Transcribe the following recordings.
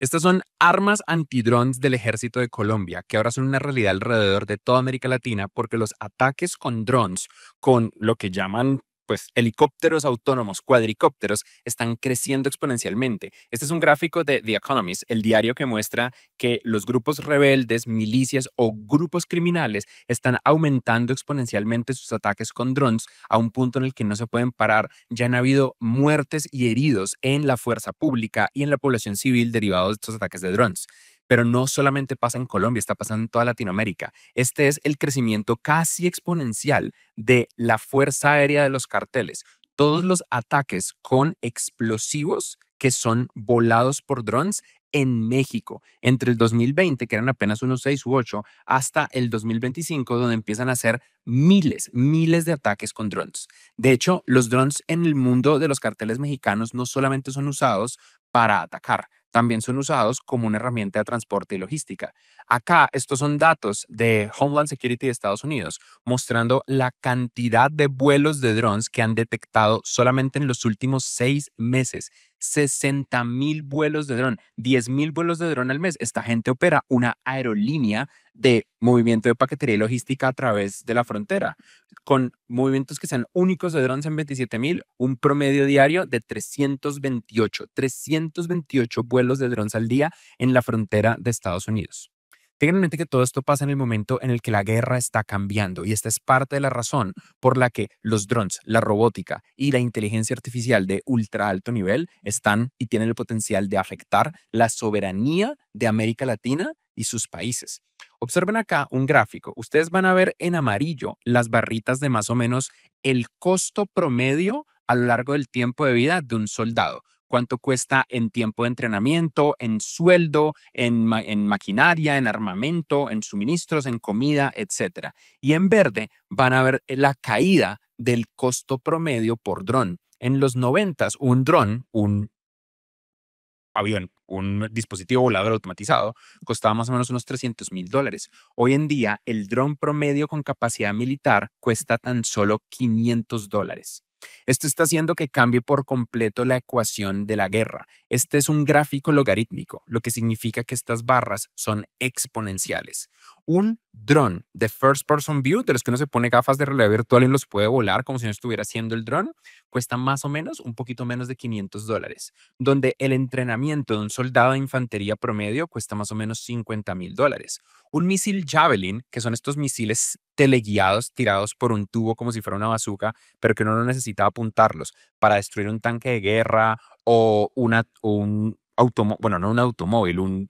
Estas son armas antidrones del ejército de Colombia, que ahora son una realidad alrededor de toda América Latina porque los ataques con drones, con lo que llaman pues helicópteros autónomos, cuadricópteros, están creciendo exponencialmente. Este es un gráfico de The Economist, el diario que muestra que los grupos rebeldes, milicias o grupos criminales están aumentando exponencialmente sus ataques con drones a un punto en el que no se pueden parar. Ya han habido muertes y heridos en la fuerza pública y en la población civil derivados de estos ataques de drones. Pero no solamente pasa en Colombia, está pasando en toda Latinoamérica. Este es el crecimiento casi exponencial de la fuerza aérea de los carteles. Todos los ataques con explosivos que son volados por drones en México, entre el 2020, que eran apenas unos 6 u 8, hasta el 2025, donde empiezan a hacer miles de ataques con drones. De hecho, los drones en el mundo de los carteles mexicanos no solamente son usados para atacar, también son usados como una herramienta de transporte y logística. Acá, estos son datos de Homeland Security de Estados Unidos, mostrando la cantidad de vuelos de drones que han detectado solamente en los últimos 6 meses. 60,000 vuelos de dron, 10,000 vuelos de dron al mes. Esta gente opera una aerolínea de movimiento de paquetería y logística a través de la frontera, con movimientos que sean únicos de drones en 27,000, un promedio diario de 328 vuelos de drones al día en la frontera de Estados Unidos. Tengan en mente que todo esto pasa en el momento en el que la guerra está cambiando y esta es parte de la razón por la que los drones, la robótica y la inteligencia artificial de ultra alto nivel están y tienen el potencial de afectar la soberanía de América Latina y sus países. Observen acá un gráfico. Ustedes van a ver en amarillo las barritas de más o menos el costo promedio a lo largo del tiempo de vida de un soldado. Cuánto cuesta en tiempo de entrenamiento, en sueldo, en maquinaria, en armamento, en suministros, en comida, etcétera. Y en verde van a ver la caída del costo promedio por dron. En los 90, un dron, un avión, un dispositivo volador automatizado, costaba más o menos unos $300,000. Hoy en día, el dron promedio con capacidad militar cuesta tan solo $500. Esto está haciendo que cambie por completo la ecuación de la guerra. Este es un gráfico logarítmico, lo que significa que estas barras son exponenciales. Un dron de first person view, de los que uno se pone gafas de realidad virtual y los puede volar como si no estuviera haciendo el dron, cuesta más o menos un poquito menos de $500, donde el entrenamiento de un soldado de infantería promedio cuesta más o menos $50,000. Un misil Javelin, que son estos misiles teleguiados tirados por un tubo como si fuera una bazooka, pero que uno no necesita apuntarlos para destruir un tanque de guerra o un automóvil, bueno, no un automóvil, un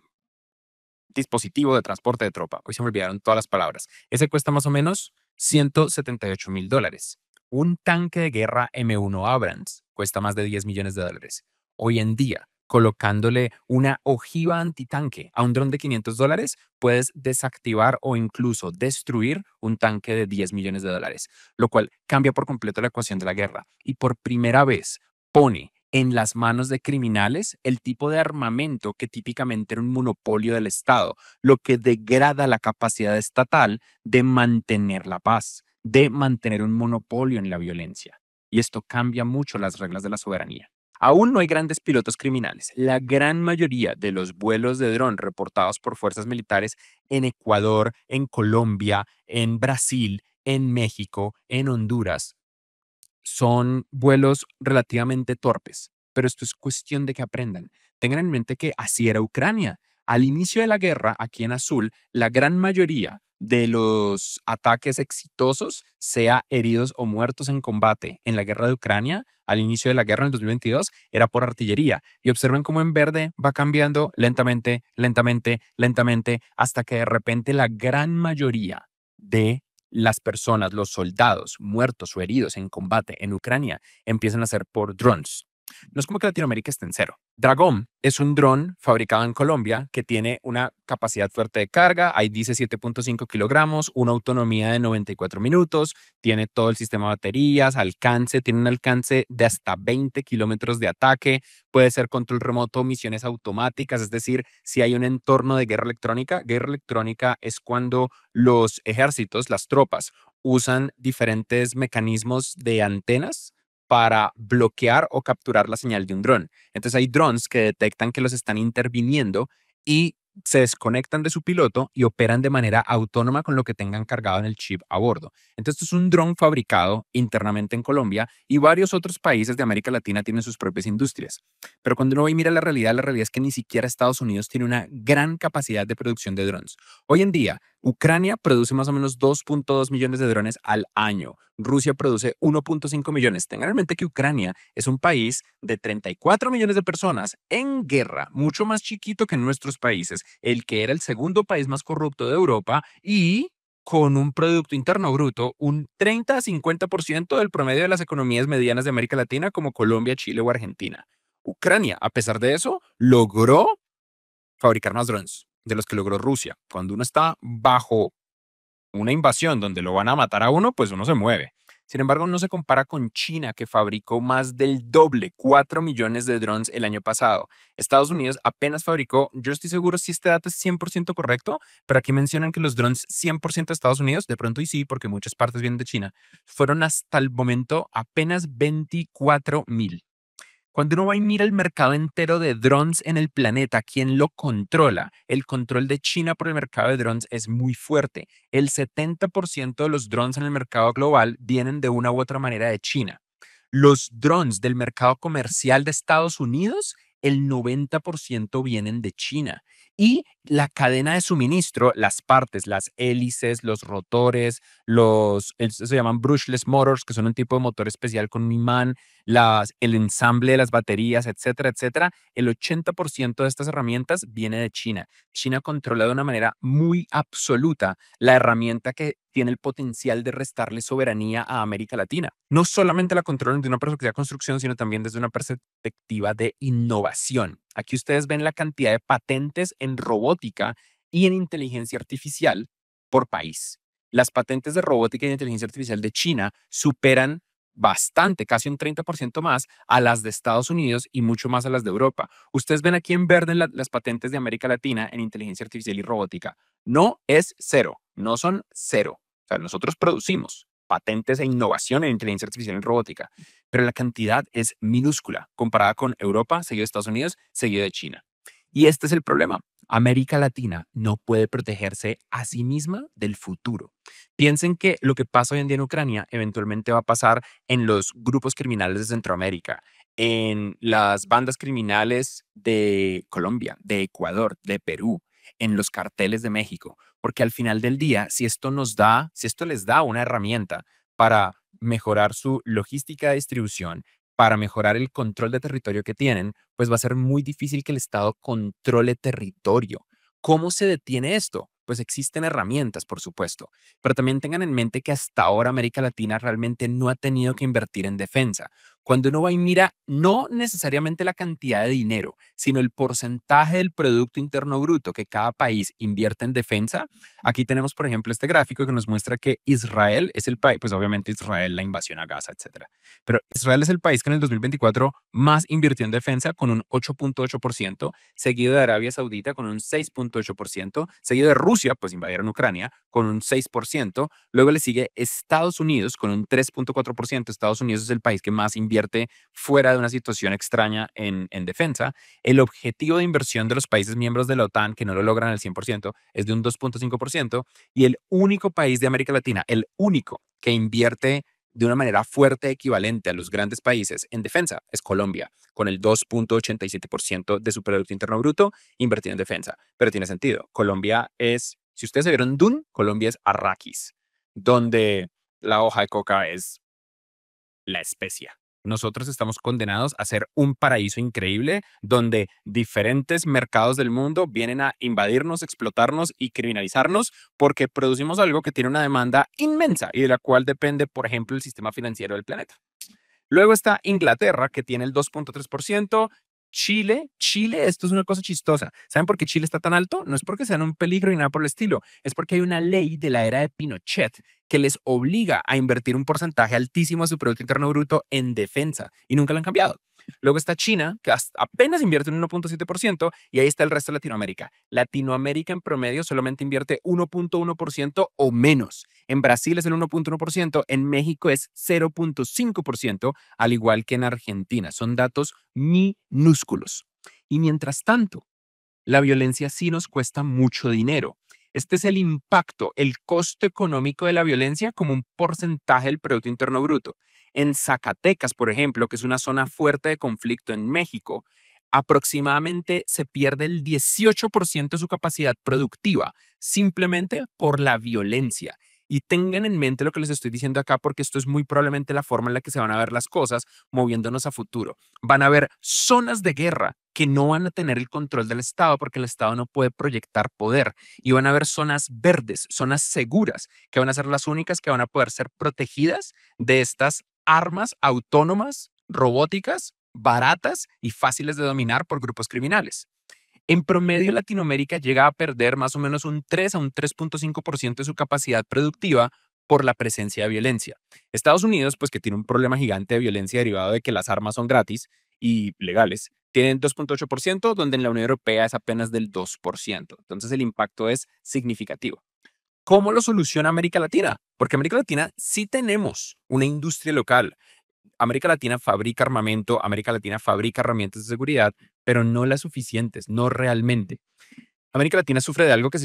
dispositivo de transporte de tropa. Hoy se me olvidaron todas las palabras. Ese cuesta más o menos $178,000. Un tanque de guerra M1 Abrams cuesta más de $10 millones. Hoy en día, colocándole una ojiva antitanque a un dron de $500, puedes desactivar o incluso destruir un tanque de $10 millones, lo cual cambia por completo la ecuación de la guerra y por primera vez pone en las manos de criminales el tipo de armamento que típicamente era un monopolio del Estado, lo que degrada la capacidad estatal de mantener la paz, de mantener un monopolio en la violencia. Y esto cambia mucho las reglas de la soberanía. Aún no hay grandes pilotos criminales. La gran mayoría de los vuelos de dron reportados por fuerzas militares en Ecuador, en Colombia, en Brasil, en México, en Honduras, son vuelos relativamente torpes, pero esto es cuestión de que aprendan. Tengan en mente que así era Ucrania. Al inicio de la guerra, aquí en azul, la gran mayoría de los ataques exitosos, sea heridos o muertos en combate en la guerra de Ucrania, al inicio de la guerra en el 2022, era por artillería. Y observen cómo en verde va cambiando lentamente, lentamente, lentamente, hasta que de repente la gran mayoría de las personas, los soldados muertos o heridos en combate en Ucrania empiezan a ser por drones. No es como que Latinoamérica esté en cero. Dragón es un dron fabricado en Colombia que tiene una capacidad fuerte de carga, ahí dice 7,5 kilogramos, una autonomía de 94 minutos, tiene todo el sistema de baterías, alcance, tiene un alcance de hasta 20 kilómetros de ataque, puede ser control remoto, misiones automáticas, es decir, si hay un entorno de guerra electrónica es cuando los ejércitos, las tropas, usan diferentes mecanismos de antenas para bloquear o capturar la señal de un dron. Entonces hay drones que detectan que los están interviniendo y se desconectan de su piloto y operan de manera autónoma con lo que tengan cargado en el chip a bordo. Entonces, esto es un dron fabricado internamente en Colombia y varios otros países de América Latina tienen sus propias industrias. Pero cuando uno va y mira la realidad es que ni siquiera Estados Unidos tiene una gran capacidad de producción de drones. Hoy en día, Ucrania produce más o menos 2.2 millones de drones al año. Rusia produce 1.5 millones. Tengan en mente que Ucrania es un país de 34 millones de personas en guerra, mucho más chiquito que nuestros países, el que era el segundo país más corrupto de Europa y con un Producto Interno Bruto un 30 a 50% del promedio de las economías medianas de América Latina como Colombia, Chile o Argentina. Ucrania, a pesar de eso, logró fabricar más drones de los que logró Rusia. Cuando uno está bajo una invasión donde lo van a matar a uno, pues uno se mueve. Sin embargo, no se compara con China, que fabricó más del doble, 4 millones de drones el año pasado. Estados Unidos apenas fabricó, yo estoy seguro si este dato es 100% correcto, pero aquí mencionan que los drones 100% de Estados Unidos, de pronto y sí, porque muchas partes vienen de China, fueron hasta el momento apenas 24,000. Cuando uno va y mira el mercado entero de drones en el planeta, ¿quién lo controla? El control de China por el mercado de drones es muy fuerte. El 70% de los drones en el mercado global vienen de una u otra manera de China. Los drones del mercado comercial de Estados Unidos, el 90% vienen de China. Y la cadena de suministro, las partes, las hélices, los rotores, se llaman brushless motors, que son un tipo de motor especial con un imán, el ensamble de las baterías, etcétera, etcétera. El 80% de estas herramientas viene de China. China controla de una manera muy absoluta la herramienta que tiene el potencial de restarle soberanía a América Latina. No solamente la controlan de una perspectiva de construcción, sino también desde una perspectiva de innovación. Aquí ustedes ven la cantidad de patentes en robótica y en inteligencia artificial por país. Las patentes de robótica y de inteligencia artificial de China superan bastante, casi un 30% más a las de Estados Unidos y mucho más a las de Europa. Ustedes ven aquí en verde las patentes de América Latina en inteligencia artificial y robótica. No es cero, no son cero. O sea, nosotros producimos patentes e innovación en inteligencia artificial y robótica, pero la cantidad es minúscula comparada con Europa, seguido de Estados Unidos, seguido de China. Y este es el problema. América Latina no puede protegerse a sí misma del futuro. Piensen que lo que pasa hoy en día en Ucrania eventualmente va a pasar en los grupos criminales de Centroamérica, en las bandas criminales de Colombia, de Ecuador, de Perú, en los carteles de México, porque al final del día, si esto les da una herramienta para mejorar su logística de distribución, para mejorar el control de territorio que tienen, pues va a ser muy difícil que el Estado controle territorio. ¿Cómo se detiene esto? Pues existen herramientas, por supuesto, pero también tengan en mente que hasta ahora América Latina realmente no ha tenido que invertir en defensa. Cuando uno va y mira, no necesariamente la cantidad de dinero, sino el porcentaje del Producto Interno Bruto que cada país invierte en defensa, aquí tenemos, por ejemplo, este gráfico que nos muestra que Israel es el país, pues obviamente Israel, la invasión a Gaza, etcétera. Pero Israel es el país que en el 2024 más invirtió en defensa con un 8.8%, seguido de Arabia Saudita con un 6.8%, seguido de Rusia, pues invadieron Ucrania, con un 6%. Luego le sigue Estados Unidos con un 3.4%. Estados Unidos es el país que más invierte fuera de una situación extraña en defensa. El objetivo de inversión de los países miembros de la OTAN, que no lo logran al 100%, es de un 2.5%. Y el único país de América Latina, el único que invierte de una manera fuerte equivalente a los grandes países en defensa es Colombia, con el 2.87% de su Producto Interno Bruto invertido en defensa. Pero tiene sentido. Colombia es, si ustedes se vieron Dune, Colombia es Arrakis, donde la hoja de coca es la especia. Nosotros estamos condenados a ser un paraíso increíble donde diferentes mercados del mundo vienen a invadirnos, explotarnos y criminalizarnos porque producimos algo que tiene una demanda inmensa y de la cual depende, por ejemplo, el sistema financiero del planeta. Luego está Inglaterra, que tiene el 2.3%. Chile, esto es una cosa chistosa. ¿Saben por qué Chile está tan alto? No es porque sean un peligro ni nada por el estilo. Es porque hay una ley de la era de Pinochet que les obliga a invertir un porcentaje altísimo de su Producto Interno Bruto en defensa y nunca lo han cambiado. Luego está China, que apenas invierte un 1.7%, y ahí está el resto de Latinoamérica. Latinoamérica en promedio solamente invierte 1.1% o menos. En Brasil es el 1.1%, en México es 0.5%, al igual que en Argentina. Son datos minúsculos. Y mientras tanto, la violencia sí nos cuesta mucho dinero. Este es el impacto, el costo económico de la violencia como un porcentaje del Producto Interno Bruto. En Zacatecas, por ejemplo, que es una zona fuerte de conflicto en México, aproximadamente se pierde el 18% de su capacidad productiva simplemente por la violencia. Y tengan en mente lo que les estoy diciendo acá, porque esto es muy probablemente la forma en la que se van a ver las cosas moviéndonos a futuro. Van a haber zonas de guerra que no van a tener el control del Estado porque el Estado no puede proyectar poder. Y van a haber zonas verdes, zonas seguras, que van a ser las únicas que van a poder ser protegidas de estas armas autónomas, robóticas, baratas y fáciles de dominar por grupos criminales. En promedio, Latinoamérica llega a perder más o menos un 3 a un 3.5% de su capacidad productiva por la presencia de violencia. Estados Unidos, pues que tiene un problema gigante de violencia derivado de que las armas son gratis y legales, tienen 2.8%, donde en la Unión Europea es apenas del 2%. Entonces el impacto es significativo. ¿Cómo lo soluciona América Latina? Porque América Latina sí tenemos una industria local. América Latina fabrica armamento, América Latina fabrica herramientas de seguridad, pero no las suficientes, no realmente. América Latina sufre de algo que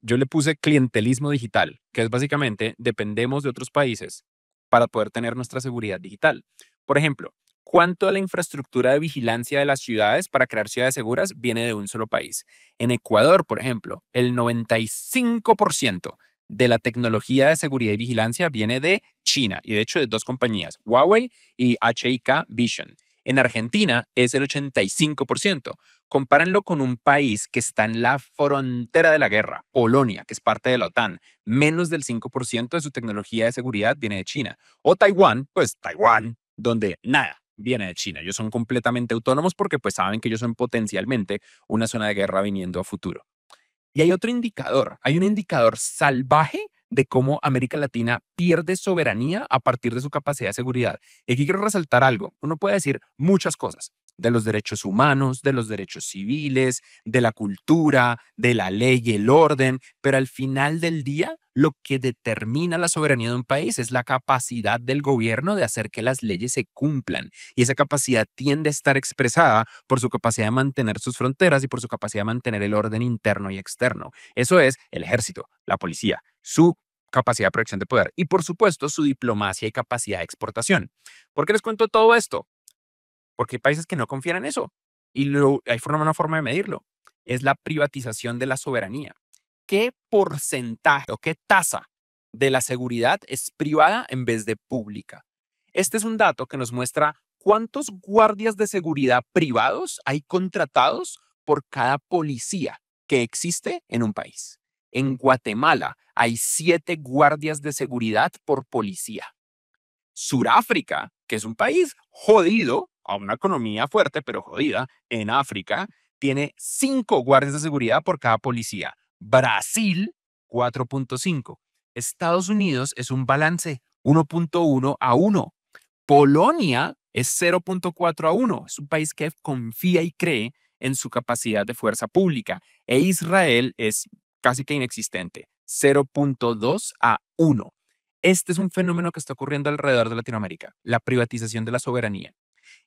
yo le puse clientelismo digital, que es básicamente dependemos de otros países para poder tener nuestra seguridad digital. Por ejemplo, ¿cuánto de la infraestructura de vigilancia de las ciudades para crear ciudades seguras viene de un solo país? En Ecuador, por ejemplo, el 95% de la tecnología de seguridad y vigilancia viene de China y de hecho de dos compañías, Huawei y HIK Vision. En Argentina es el 85%. Compárenlo con un país que está en la frontera de la guerra, Polonia, que es parte de la OTAN. Menos del 5% de su tecnología de seguridad viene de China. O Taiwán, pues Taiwán, donde nada viene de China. Ellos son completamente autónomos porque pues saben que ellos son potencialmente una zona de guerra viniendo a futuro. Y hay otro indicador, hay un indicador salvaje de cómo América Latina pierde soberanía a partir de su capacidad de seguridad. Y aquí quiero resaltar algo. Uno puede decir muchas cosas de los derechos humanos, de los derechos civiles, de la cultura, de la ley y el orden, pero al final del día lo que determina la soberanía de un país es la capacidad del gobierno de hacer que las leyes se cumplan. Y esa capacidad tiende a estar expresada por su capacidad de mantener sus fronteras y por su capacidad de mantener el orden interno y externo. Eso es el ejército, la policía, su capacidad de proyección de poder y, por supuesto, su diplomacia y capacidad de exportación. ¿Por qué les cuento todo esto? Porque hay países que no confían en eso y hay una forma de medirlo. Es la privatización de la soberanía. ¿Qué porcentaje o qué tasa de la seguridad es privada en vez de pública? Este es un dato que nos muestra cuántos guardias de seguridad privados hay contratados por cada policía que existe en un país. En Guatemala hay 7 guardias de seguridad por policía. Suráfrica, que es un país jodido, a una economía fuerte, pero jodida, en África, tiene 5 guardias de seguridad por cada policía. Brasil, 4.5. Estados Unidos es un balance 1.1 a 1. Polonia es 0.4 a 1. Es un país que confía y cree en su capacidad de fuerza pública. E Israel es casi que inexistente, 0.2 a 1. Este es un fenómeno que está ocurriendo alrededor de Latinoamérica, la privatización de la soberanía.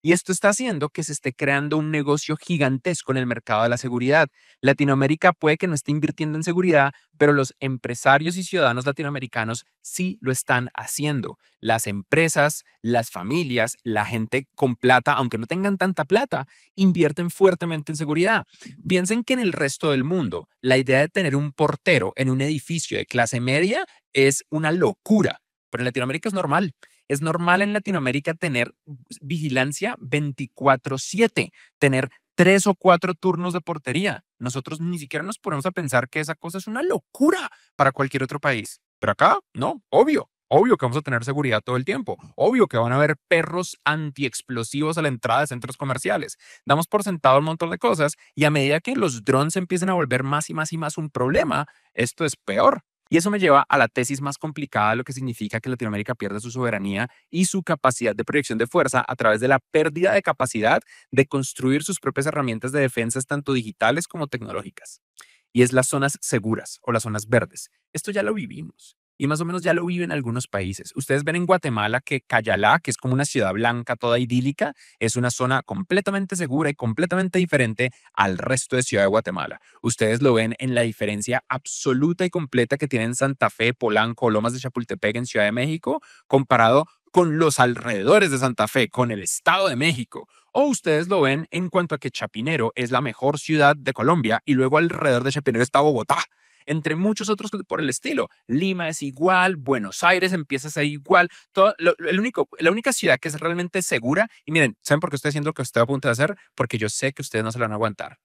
Y esto está haciendo que se esté creando un negocio gigantesco en el mercado de la seguridad. Latinoamérica puede que no esté invirtiendo en seguridad, pero los empresarios y ciudadanos latinoamericanos sí lo están haciendo. Las empresas, las familias, la gente con plata, aunque no tengan tanta plata, invierten fuertemente en seguridad. Piensen que en el resto del mundo, la idea de tener un portero en un edificio de clase media es una locura, pero en Latinoamérica es normal. Es normal en Latinoamérica tener vigilancia 24/7, tener 3 o 4 turnos de portería. Nosotros ni siquiera nos ponemos a pensar que esa cosa es una locura para cualquier otro país. Pero acá, no, obvio que vamos a tener seguridad todo el tiempo. Obvio que van a haber perros antiexplosivos a la entrada de centros comerciales. Damos por sentado un montón de cosas y a medida que los drones empiecen a volver más y más y más un problema, esto es peor. Y eso me lleva a la tesis más complicada de lo que significa que Latinoamérica pierda su soberanía y su capacidad de proyección de fuerza a través de la pérdida de capacidad de construir sus propias herramientas de defensa, tanto digitales como tecnológicas. Y es las zonas seguras o las zonas verdes. Esto ya lo vivimos. Y más o menos ya lo viven algunos países. Ustedes ven en Guatemala que Cayalá, que es como una ciudad blanca toda idílica, es una zona completamente segura y completamente diferente al resto de Ciudad de Guatemala. Ustedes lo ven en la diferencia absoluta y completa que tienen Santa Fe, Polanco, Lomas de Chapultepec en Ciudad de México, comparado con los alrededores de Santa Fe, con el Estado de México. O ustedes lo ven en cuanto a que Chapinero es la mejor ciudad de Colombia y luego alrededor de Chapinero está Bogotá, entre muchos otros por el estilo. Lima es igual, Buenos Aires empieza a ser igual. La única ciudad que es realmente segura, y miren, ¿saben por qué estoy haciendo lo que estoy a punto de hacer? Porque yo sé que ustedes no se la van a aguantar.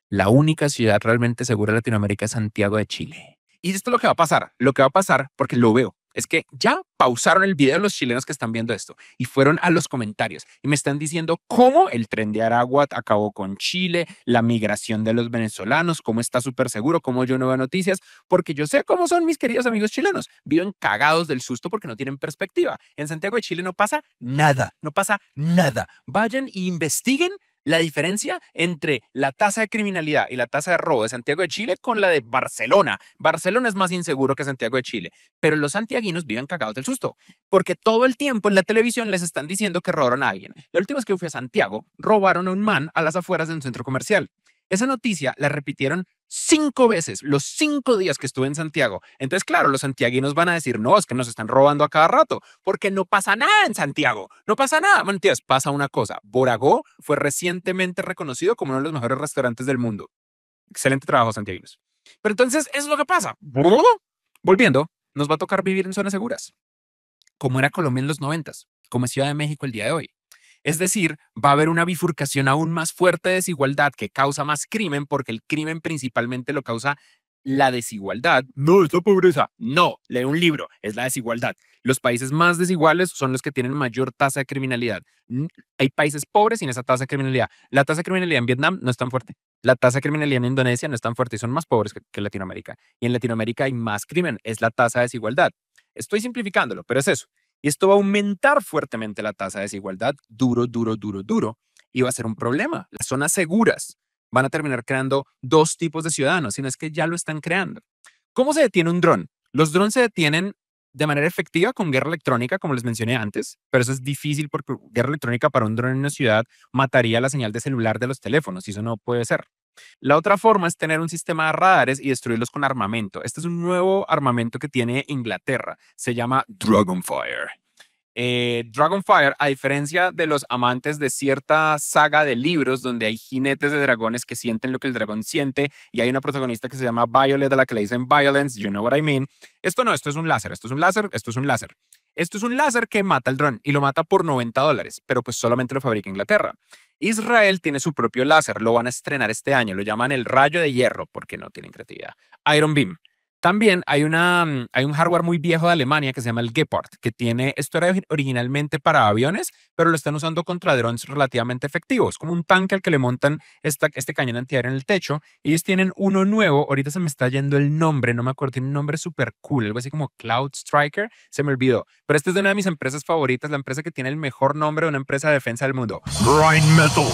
La única ciudad realmente segura de Latinoamérica es Santiago de Chile. Y esto es lo que va a pasar. Lo que va a pasar, porque lo veo, es que ya pausaron el video los chilenos que están viendo esto y fueron a los comentarios y me están diciendo cómo el tren de Aragua acabó con Chile, la migración de los venezolanos, cómo está súper seguro, cómo yo no veo noticias, porque yo sé cómo son mis queridos amigos chilenos. Viven cagados del susto porque no tienen perspectiva. En Santiago de Chile no pasa nada, no pasa nada. Vayan e investiguen la diferencia entre la tasa de criminalidad y la tasa de robo de Santiago de Chile con la de Barcelona. Barcelona es más inseguro que Santiago de Chile, pero los santiaguinos viven cagados del susto, porque todo el tiempo en la televisión les están diciendo que robaron a alguien. La última vez que fui a Santiago, robaron a un man a las afueras de un centro comercial. Esa noticia la repitieron 5 veces los 5 días que estuve en Santiago. Entonces, claro, los santiaguinos van a decir, no, es que nos están robando a cada rato, porque no pasa nada en Santiago, no pasa nada. Mentiras, pasa una cosa. Boragó fue recientemente reconocido como uno de los mejores restaurantes del mundo. Excelente trabajo, santiaguinos. Pero entonces, eso es lo que pasa. Volviendo, nos va a tocar vivir en zonas seguras, como era Colombia en los 90, como es Ciudad de México el día de hoy. Es decir, va a haber una bifurcación aún más fuerte de desigualdad que causa más crimen, porque el crimen principalmente lo causa la desigualdad. No es la pobreza. No, lee un libro, es la desigualdad. Los países más desiguales son los que tienen mayor tasa de criminalidad. Hay países pobres sin esa tasa de criminalidad. La tasa de criminalidad en Vietnam no es tan fuerte. La tasa de criminalidad en Indonesia no es tan fuerte y son más pobres que Latinoamérica. Y en Latinoamérica hay más crimen, es la tasa de desigualdad. Estoy simplificándolo, pero es eso. Y esto va a aumentar fuertemente la tasa de desigualdad, duro, duro, duro, duro. Y va a ser un problema. Las zonas seguras van a terminar creando dos tipos de ciudadanos, sino es que ya lo están creando. ¿Cómo se detiene un dron? Los drones se detienen de manera efectiva con guerra electrónica, como les mencioné antes, pero eso es difícil porque guerra electrónica para un dron en una ciudad mataría la señal de celular de los teléfonos y eso no puede ser. La otra forma es tener un sistema de radares y destruirlos con armamento. Este es un nuevo armamento que tiene Inglaterra. Se llama Dragonfire. Dragonfire, a diferencia de los amantes de cierta saga de libros donde hay jinetes de dragones que sienten lo que el dragón siente y hay una protagonista que se llama Violet a la que le dicen Violence, you know what I mean. Esto no, esto es un láser, esto es un láser, esto es un láser. Esto es un láser que mata el dron y lo mata por $90, pero pues solamente lo fabrica Inglaterra. Israel tiene su propio láser, lo van a estrenar este año, lo llaman el rayo de hierro porque no tienen creatividad. Iron Beam. También hay un hardware muy viejo de Alemania que se llama el Gepard, que tiene, esto era originalmente para aviones, pero lo están usando contra drones relativamente efectivos, como un tanque al que le montan este cañón antiaéreo en el techo. Ellos tienen uno nuevo, ahorita se me está yendo el nombre, no me acuerdo, tiene un nombre súper cool, algo así como Cloud Striker, se me olvidó, pero esta es de una de mis empresas favoritas, la empresa que tiene el mejor nombre de una empresa de defensa del mundo. Rheinmetall.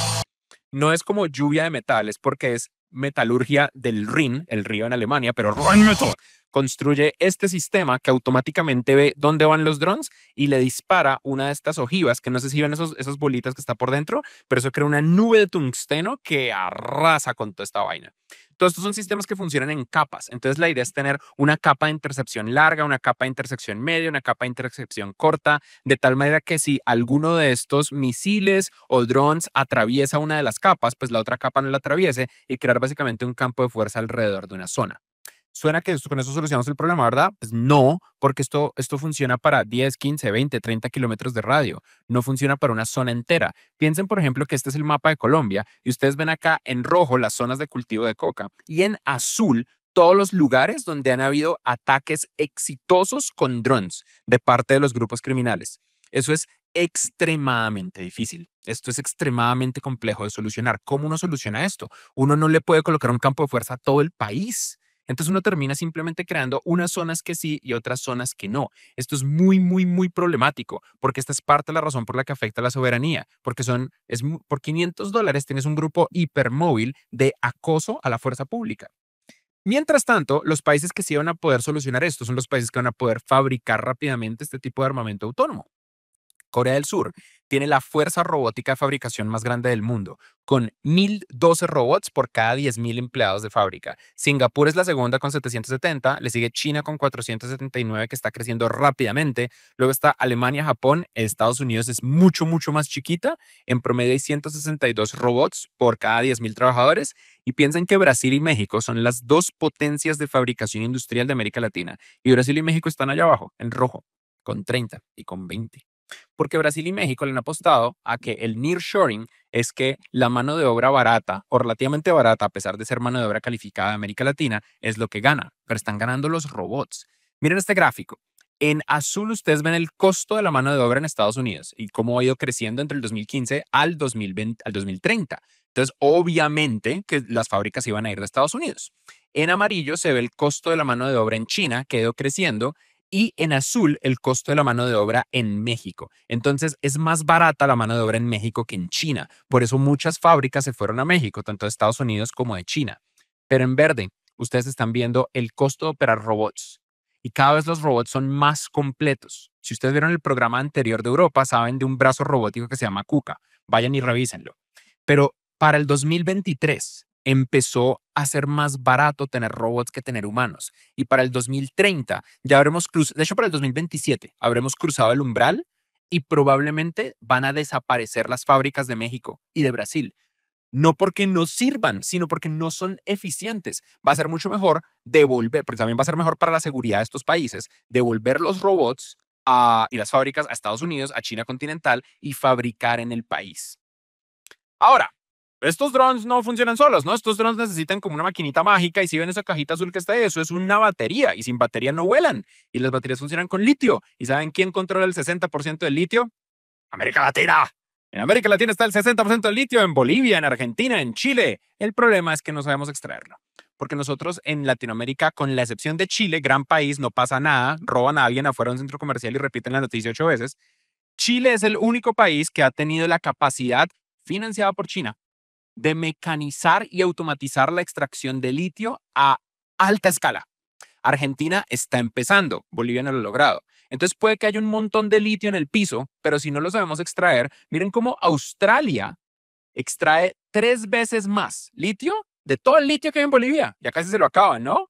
No es como lluvia de metales porque es metalurgia del Rin, el río en Alemania, pero Rheinmetall construye este sistema que automáticamente ve dónde van los drones y le dispara una de estas ojivas, que no sé si ven esas bolitas que está por dentro, pero eso crea una nube de tungsteno que arrasa con toda esta vaina. Todos estos son sistemas que funcionan en capas. Entonces la idea es tener una capa de intercepción larga, una capa de intercepción media, una capa de intercepción corta, de tal manera que si alguno de estos misiles o drones atraviesa una de las capas, pues la otra capa no la atraviese y crear básicamente un campo de fuerza alrededor de una zona. Suena que con eso solucionamos el problema, ¿verdad? Pues no, porque esto funciona para 10, 15, 20, 30 kilómetros de radio. No funciona para una zona entera. Piensen, por ejemplo, que este es el mapa de Colombia y ustedes ven acá en rojo las zonas de cultivo de coca y en azul todos los lugares donde han habido ataques exitosos con drones de parte de los grupos criminales. Eso es extremadamente difícil. Esto es extremadamente complejo de solucionar. ¿Cómo uno soluciona esto? Uno no le puede colocar un campo de fuerza a todo el país. Entonces uno termina simplemente creando unas zonas que sí y otras zonas que no. Esto es muy, muy, muy problemático porque esta es parte de la razón por la que afecta la soberanía, porque por $500 tienes un grupo hipermóvil de acoso a la fuerza pública. Mientras tanto, los países que sí van a poder solucionar esto son los países que van a poder fabricar rápidamente este tipo de armamento autónomo. Corea del Sur tiene la fuerza robótica de fabricación más grande del mundo, con 1.012 robots por cada 10.000 empleados de fábrica. Singapur es la segunda con 770, le sigue China con 479, que está creciendo rápidamente. Luego está Alemania, Japón, Estados Unidos es mucho, mucho más chiquita. En promedio hay 162 robots por cada 10.000 trabajadores. Y piensen que Brasil y México son las dos potencias de fabricación industrial de América Latina. Y Brasil y México están allá abajo, en rojo, con 30 y con 20. Porque Brasil y México le han apostado a que el nearshoring es que la mano de obra barata o relativamente barata, a pesar de ser mano de obra calificada de América Latina, es lo que gana, pero están ganando los robots. Miren este gráfico. En azul ustedes ven el costo de la mano de obra en Estados Unidos y cómo ha ido creciendo entre el 2015 al 2020, al 2030. Entonces, obviamente que las fábricas iban a ir de Estados Unidos. En amarillo se ve el costo de la mano de obra en China, que ha ido creciendo, y en azul el costo de la mano de obra en México. Entonces es más barata la mano de obra en México que en China. Por eso muchas fábricas se fueron a México, tanto de Estados Unidos como de China. Pero en verde, ustedes están viendo el costo de operar robots. Y cada vez los robots son más completos. Si ustedes vieron el programa anterior de Europa, saben de un brazo robótico que se llama KUKA. Vayan y revísenlo. Pero para el 2023 empezó a ser más barato tener robots que tener humanos. Y para el 2030 ya habremos cruzado, de hecho para el 2027 habremos cruzado el umbral y probablemente van a desaparecer las fábricas de México y de Brasil. No porque no sirvan, sino porque no son eficientes. Va a ser mucho mejor devolver, porque también va a ser mejor para la seguridad de estos países, devolver los robots y las fábricas a Estados Unidos, a China continental y fabricar en el país. Ahora, estos drones no funcionan solos, ¿no? Estos drones necesitan como una maquinita mágica y si ven esa cajita azul que está ahí, eso es una batería y sin batería no vuelan. Y las baterías funcionan con litio. ¿Y saben quién controla el 60% del litio? América Latina. En América Latina está el 60% del litio, en Bolivia, en Argentina, en Chile. El problema es que no sabemos extraerlo. Porque nosotros en Latinoamérica, con la excepción de Chile, gran país, no pasa nada, roban a alguien afuera de un centro comercial y repiten la noticia 8 veces. Chile es el único país que ha tenido la capacidad financiada por China de mecanizar y automatizar la extracción de litio a alta escala. Argentina está empezando, Bolivia no lo ha logrado. Entonces puede que haya un montón de litio en el piso, pero si no lo sabemos extraer, miren cómo Australia extrae 3 veces más litio de todo el litio que hay en Bolivia. Ya casi se lo acaban, ¿no?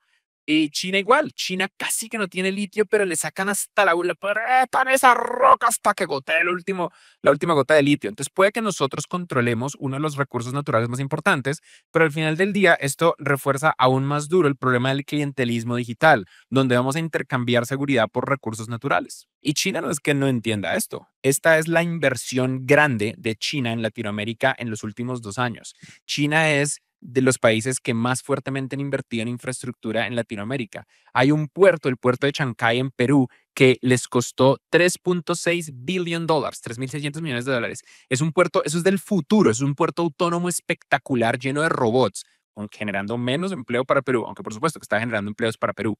Y China igual. China casi que no tiene litio, pero le sacan hasta apretan esa roca hasta que gotee la última gota de litio. Entonces puede que nosotros controlemos uno de los recursos naturales más importantes, pero al final del día esto refuerza aún más duro el problema del clientelismo digital, donde vamos a intercambiar seguridad por recursos naturales. Y China no es que no entienda esto. Esta es la inversión grande de China en Latinoamérica en los últimos 2 años. China es de los países que más fuertemente han invertido en infraestructura en Latinoamérica. Hay un puerto, el puerto de Chancay en Perú, que les costó $3.6 billion, $3.600 millones. Es un puerto, eso es del futuro, es un puerto autónomo espectacular lleno de robots, generando menos empleo para Perú, aunque por supuesto que está generando empleos para Perú.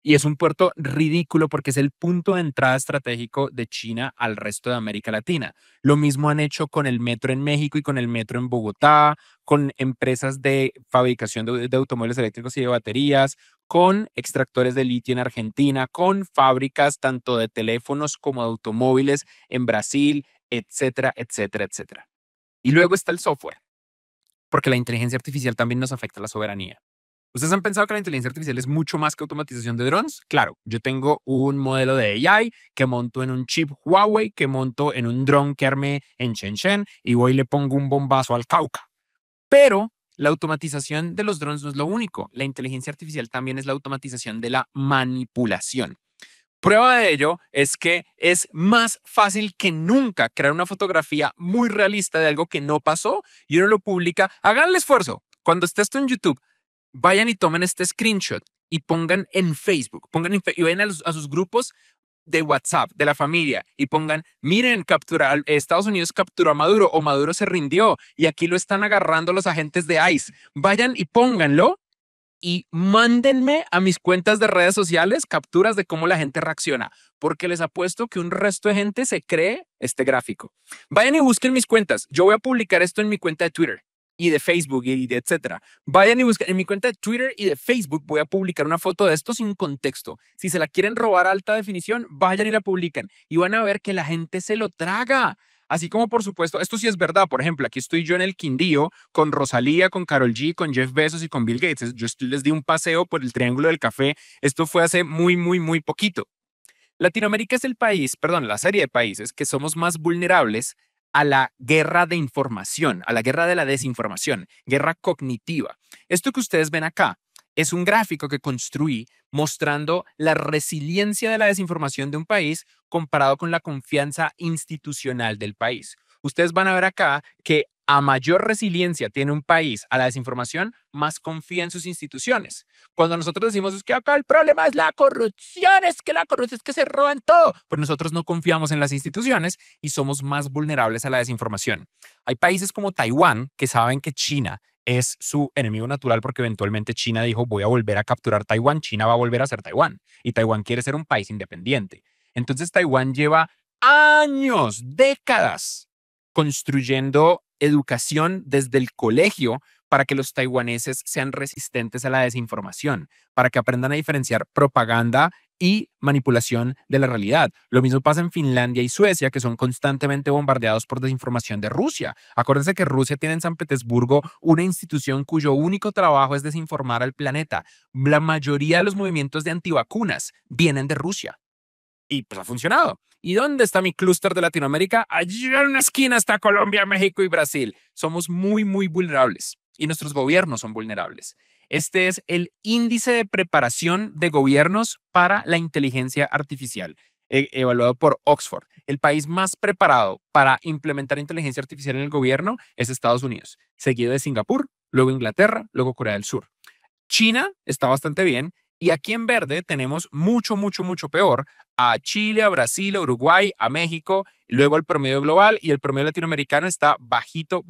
Y es un puerto ridículo porque es el punto de entrada estratégico de China al resto de América Latina. Lo mismo han hecho con el metro en México y con el metro en Bogotá, con empresas de fabricación de automóviles eléctricos y de baterías, con extractores de litio en Argentina, con fábricas tanto de teléfonos como de automóviles en Brasil, etcétera, etcétera, etcétera. Y luego está el software, porque la inteligencia artificial también nos afecta a la soberanía. ¿Ustedes han pensado que la inteligencia artificial es mucho más que automatización de drones? Claro, yo tengo un modelo de AI que monto en un chip Huawei, que monto en un dron que armé en Shenzhen y voy y le pongo un bombazo al Cauca. Pero la automatización de los drones no es lo único. La inteligencia artificial también es la automatización de la manipulación. Prueba de ello es que es más fácil que nunca crear una fotografía muy realista de algo que no pasó y uno lo publica. Hagan el esfuerzo. Cuando esté esto en YouTube, vayan y tomen este screenshot y pongan en Facebook, y vayan a sus grupos de WhatsApp, de la familia, y pongan, miren, Estados Unidos capturó a Maduro o Maduro se rindió y aquí lo están agarrando los agentes de ICE. Vayan y pónganlo y mándenme a mis cuentas de redes sociales capturas de cómo la gente reacciona, porque les apuesto que un resto de gente se cree este gráfico. Vayan y busquen mis cuentas. Yo voy a publicar esto en mi cuenta de Twitter y de Facebook y de etcétera. Vayan y busquen en mi cuenta de Twitter y de Facebook. Voy a publicar una foto de esto sin contexto. Si se la quieren robar a alta definición, vayan y la publiquen y van a ver que la gente se lo traga. Así como, por supuesto, esto sí es verdad. Por ejemplo, aquí estoy yo en el Quindío con Rosalía, con Karol G, con Jeff Bezos y con Bill Gates. Les di un paseo por el Triángulo del Café. Esto fue hace muy poquito. Latinoamérica es el país, perdón, la serie de países que somos más vulnerables a la guerra de información, a la guerra de la desinformación, guerra cognitiva. Esto que ustedes ven acá es un gráfico que construí mostrando la resiliencia de la desinformación de un país comparado con la confianza institucional del país. Ustedes van a ver acá que a mayor resiliencia tiene un país a la desinformación, más confía en sus instituciones. Cuando nosotros decimos es que acá el problema es la corrupción, es que la corrupción es que se roban todo, pues nosotros no confiamos en las instituciones y somos más vulnerables a la desinformación. Hay países como Taiwán que saben que China es su enemigo natural porque eventualmente China dijo voy a volver a capturar Taiwán, China va a volver a ser Taiwán y Taiwán quiere ser un país independiente. Entonces Taiwán lleva años, décadas construyendo educación desde el colegio para que los taiwaneses sean resistentes a la desinformación, para que aprendan a diferenciar propaganda y manipulación de la realidad. Lo mismo pasa en Finlandia y Suecia, que son constantemente bombardeados por desinformación de Rusia. Acuérdense que Rusia tiene en San Petersburgo una institución cuyo único trabajo es desinformar al planeta. La mayoría de los movimientos de antivacunas vienen de Rusia. Y pues ha funcionado. ¿Y dónde está mi clúster de Latinoamérica? Allí en una esquina está Colombia, México y Brasil. Somos muy vulnerables y nuestros gobiernos son vulnerables. Este es el índice de preparación de gobiernos para la inteligencia artificial, evaluado por Oxford. El país más preparado para implementar inteligencia artificial en el gobierno es Estados Unidos, seguido de Singapur, luego Inglaterra, luego Corea del Sur. China está bastante bien. Y aquí en verde tenemos mucho peor a Chile, a Brasil, a Uruguay, a México, luego el promedio global y el promedio latinoamericano está bajito.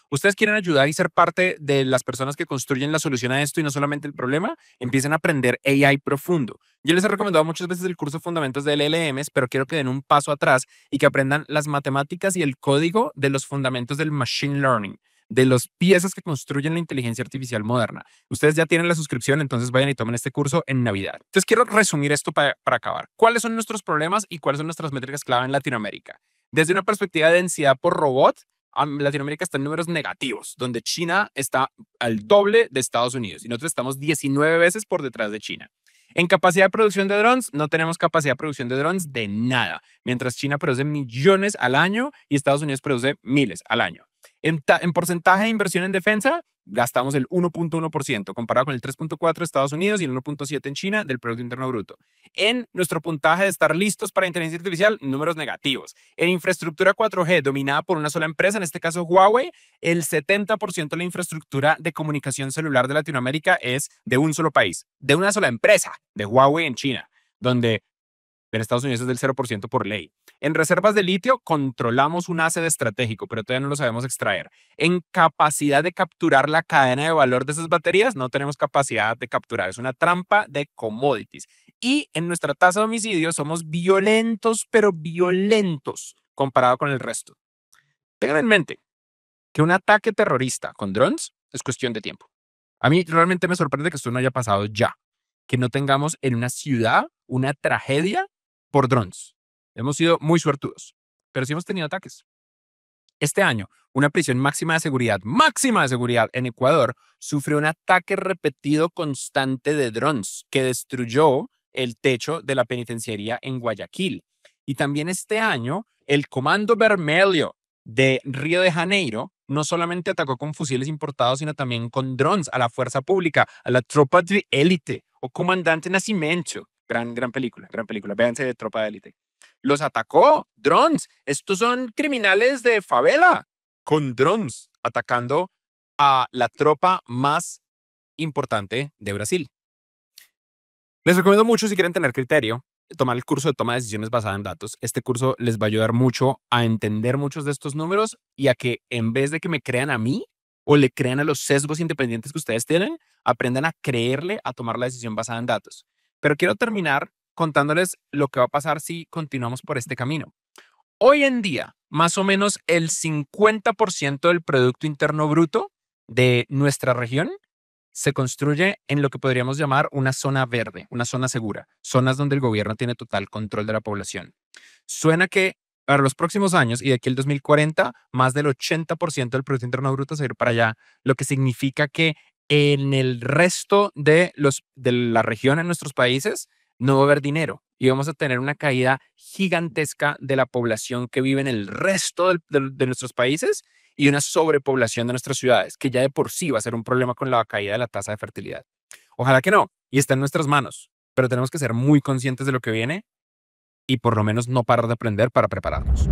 ¿Ustedes quieren ayudar y ser parte de las personas que construyen la solución a esto y no solamente el problema? Empiecen a aprender AI profundo. Yo les he recomendado muchas veces el curso Fundamentos de LLMs, pero quiero que den un paso atrás y que aprendan las matemáticas y el código de los fundamentos del Machine Learning, de las piezas que construyen la inteligencia artificial moderna. Ustedes ya tienen la suscripción, entonces vayan y tomen este curso en Navidad. Entonces quiero resumir esto para acabar. ¿Cuáles son nuestros problemas y cuáles son nuestras métricas clave en Latinoamérica? Desde una perspectiva de densidad por robot, Latinoamérica está en números negativos, donde China está al doble de Estados Unidos y nosotros estamos 19 veces por detrás de China. En capacidad de producción de drones, no tenemos capacidad de producción de drones de nada, mientras China produce millones al año y Estados Unidos produce miles al año. En porcentaje de inversión en defensa, gastamos el 1.1% comparado con el 3.4% de Estados Unidos y el 1.7% en China del Producto Interno Bruto. En nuestro puntaje de estar listos para inteligencia artificial, números negativos. En infraestructura 4G dominada por una sola empresa, en este caso Huawei, el 70% de la infraestructura de comunicación celular de Latinoamérica es de un solo país, de una sola empresa, de Huawei en China, donde en Estados Unidos es del 0% por ley. En reservas de litio controlamos un asset estratégico, pero todavía no lo sabemos extraer. En capacidad de capturar la cadena de valor de esas baterías, no tenemos capacidad de capturar. Es una trampa de commodities. Y en nuestra tasa de homicidio somos violentos, pero violentos comparado con el resto. Tengan en mente que un ataque terrorista con drones es cuestión de tiempo. A mí realmente me sorprende que esto no haya pasado ya. Que no tengamos en una ciudad una tragedia por drones. Hemos sido muy suertudos, pero sí hemos tenido ataques. Este año, una prisión máxima de seguridad en Ecuador, sufrió un ataque repetido constante de drones que destruyó el techo de la penitenciaría en Guayaquil. Y también este año, el Comando Vermelho de Río de Janeiro no solamente atacó con fusiles importados, sino también con drones a la fuerza pública, a la tropa de élite o Comandante Nascimento. Gran película. Véanse de Tropa de Élite. Los atacó, drones. Estos son criminales de favela con drones atacando a la tropa más importante de Brasil. Les recomiendo mucho, si quieren tener criterio, tomar el curso de toma de decisiones basada en datos. Este curso les va a ayudar mucho a entender muchos de estos números y a que en vez de que me crean a mí, o le crean a los sesgos independientes que ustedes tienen, aprendan a creerle, a tomar la decisión basada en datos. Pero quiero terminar contándoles lo que va a pasar si continuamos por este camino. Hoy en día, más o menos el 50% del Producto Interno Bruto de nuestra región se construye en lo que podríamos llamar una zona verde, una zona segura, zonas donde el gobierno tiene total control de la población. Suena que para los próximos años y de aquí al 2040, más del 80% del Producto Interno Bruto se va a ir para allá, lo que significa que en el resto de la región, en nuestros países, no va a haber dinero y vamos a tener una caída gigantesca de la población que vive en el resto de nuestros países y una sobrepoblación de nuestras ciudades, que ya de por sí va a ser un problema con la caída de la tasa de fertilidad. Ojalá que no, y está en nuestras manos, pero tenemos que ser muy conscientes de lo que viene y por lo menos no parar de aprender para prepararnos.